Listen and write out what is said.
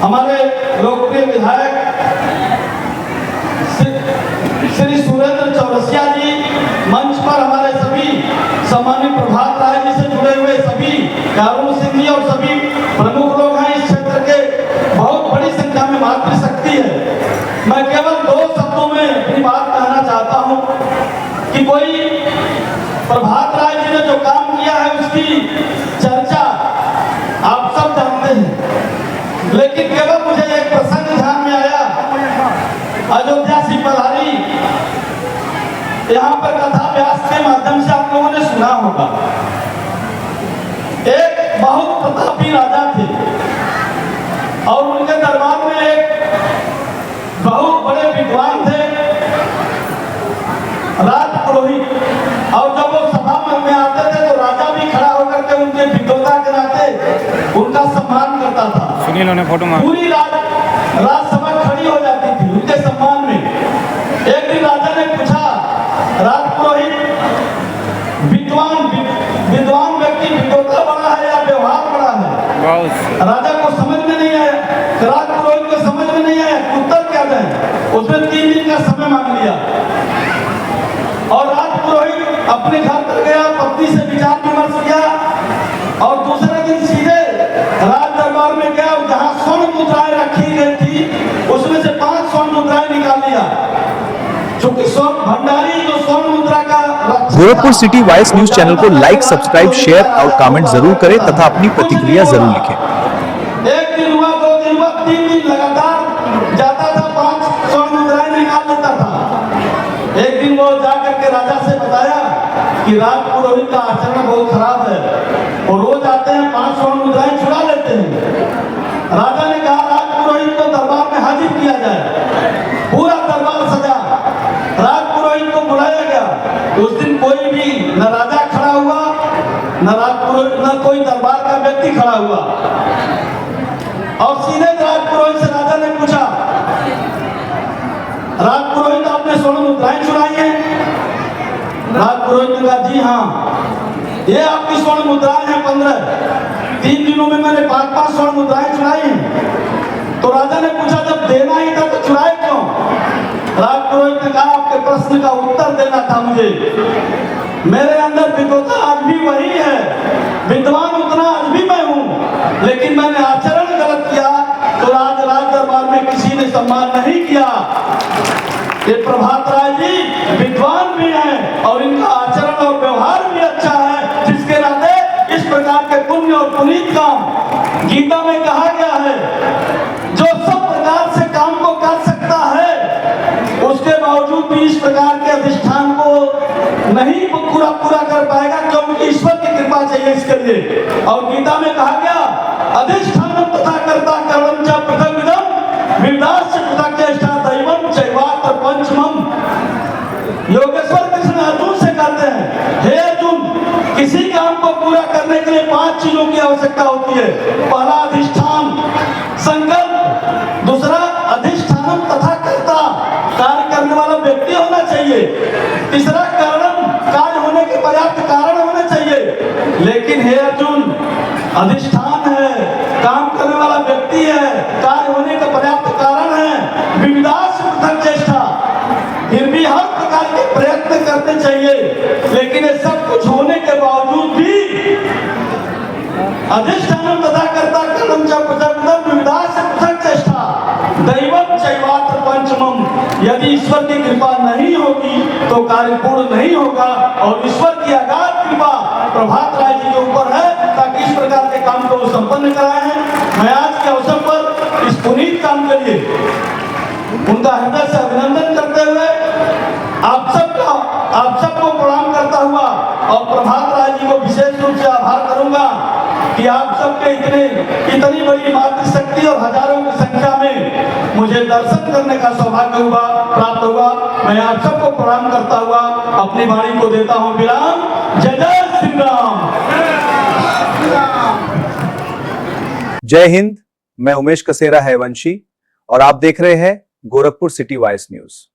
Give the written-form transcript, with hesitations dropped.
हमारे लोकप्रिय विधायक श्री सुरेंद्र चौरसिया जी, मंच पर हमारे सभी सम्मानित प्रभात राय जी से जुड़े हुए सभी अरुण सिंह जी और सभी प्रमुख लोग हैं इस क्षेत्र के, बहुत बड़ी संख्या में मातृशक्ति है। मैं केवल 2 शब्दों में अपनी बात कहना चाहता हूं कि कोई प्रभात राय जी ने जो काम किया है उसकी चर्चा आप सब जानते हैं, लेकिन केवल मुझे एक प्रसंग ध्यान में आया। अयोध्या से पधारी, यहाँ पर कथा व्यास के माध्यम से आप लोगों ने सुना होगा, एक बहुत प्रतापी राजा थे और उनके दरबार में एक बहुत बड़े विद्वान थे राज पुरोहित, और जब वो सभा में आते थे तो राजा भी खड़ा होकर के उनके विद्वता के नाते उनका सम्मान करता था। पूरी राजसभा खड़ी हो जाती थी उनके सम्मान में। एक दिन राजा ने पूछा, राज पुरोहित, विद्वान व्यक्ति विद्वता बड़ा है या व्यवहार बड़ा है? राजा को समझ में नहीं आया, राज पुरोहित को समझ में नहीं आया उत्तर क्या दें। उसने 3 दिन का समय मांग लिया और राज पुरोहित अपने घर पर गया, पत्नी से विचार विमर्श किया और दूसरे दिन सीधे राज दरबार में गया। जहां स्वर्ण मुद्राएं रखी गई थी उसमें से 5 स्वर्ण मुद्राएं निकाल लिया, क्योंकि भंडारी जो स्वर्ण मुद्रा का Gorakhpur city voice news channel को लाइक, सब्सक्राइब, शेयर और कमेंट जरूर करें तथा अपनी प्रतिक्रिया जरूर लिखें। एक दिन हुआ, 2 दिन हुआ, 3 दिन लगातार जाता था, 5 स्वर्ण मुद्राएं निकाल लेता था। एक दिन वो जाकर के राजा से बताया कि राज पुरोहित का आचरण बहुत खराब है, वो रोज आते हैं 5 स्वर्ण मुद्राएं चुरा लेते हैं। राजा ने कहा राज पुरोहित को दरबार में हाजिर किया जाए। पूरा दरबार सजा, राज पुरोहित को बुलाया गया। उस दिन कोई भी न राजा खड़ा हुआ, न राज पुरोहित, न कोई दरबार का व्यक्ति खड़ा हुआ और सीधे राज पुरोहित से राजा ने पूछा, राज पुरोहित आपने स्वर्ण मुद्राएं चुराई हैं? राज पुरोहित ने कहा जी हाँ, ये आपकी स्वर्ण मुद्राएं हैं 15। 3 दिनों में मैंने 5-5 स्वर्ण मुद्राएं चुराई हैं। तो राजा ने पूछा जब देना ही था तो चुराए क्यों? राज पुरोहित ने कहा आपके प्रश्न का उत्तर देना था मुझे। मेरे अंदर विद्वता आज भी वही है, विद्वान उतना आज भी मैं हूँ, लेकिन मैंने आचरण गलत किया तो राज दरबार में किसी ने सम्मान नहीं किया। ये प्रभात राय जी विद्वान भी हैं और इनका आचरण और व्यवहार भी अच्छा है, जिसके नाते इस प्रकार के पुण्य और पुनीत काम गीता में कहा गया है। जो सब प्रकार से काम को कर सकता है उसके बावजूद भी इस प्रकार के अधिष्ठान को नहीं पूरा कर पाएगा, क्योंकि ईश्वर की कृपा चाहिए इसके लिए। और गीता में कहा गया अधिष्ठानम तथा कर्ता कर्मं च पृथग्विदं विविधाश्च पृथक् चेष्टा दैवं चैवात्र पंचमम्। योगेश्वर कृष्ण अर्जुन से कहते हैं, हे अर्जुन, किसी काम को पूरा करने के लिए 5 चीजों की आवश्यकता होती है। पहला अधिष्ठान, संकल्प, दूसरा अधिष्ठानम तथा कर्ता, कार्य करने वाला व्यक्ति होना चाहिए, तीसरा कारणम, कार्य होने के पर्याप्त कारण होने चाहिए। लेकिन हे अर्जुन, अधिष्ठान है, काम करने वाला व्यक्ति है, कार्य होने का पर्याप्त कारण है, विविधाश पृथक चेष्टा, फिर भी हर प्रकार के प्रयत्न करने चाहिए। लेकिन ये सब कुछ होने के बावजूद भी अधिष्ठानम तथा कर्ता कर्मं च पृथग्विदं विविधाश्च पृथक् चेष्टा दैवं चैवात्र पंचमम्। यदि ईश्वर की कृपा नहीं होगी तो कार्य पूर्ण नहीं होगा, और ईश्वर की अगाध कृपा प्रभात राय जी के ऊपर है ताकि इस प्रकार के काम को संपन्न कराए हैं। मैं आज के अवसर पर इस पुनीत काम के लिए उनका हृदय से अभिनंदन करते हुए आप सबको प्रणाम करता हुआ और प्रभात राय जी को विशेष रूप से आभार करूंगा कि आप सबके इतनी बड़ी मातृशक्ति और हजारों की संख्या में मुझे दर्शन करने का सौभाग्य प्राप्त हुआ। मैं आप सबको प्रणाम करता हुआ अपनी वाणी को देता हूं विराम। जय जय श्री राम। जय हिंद। मैं उमेश कसेरा है वंशी और आप देख रहे हैं गोरखपुर सिटी वॉइस न्यूज।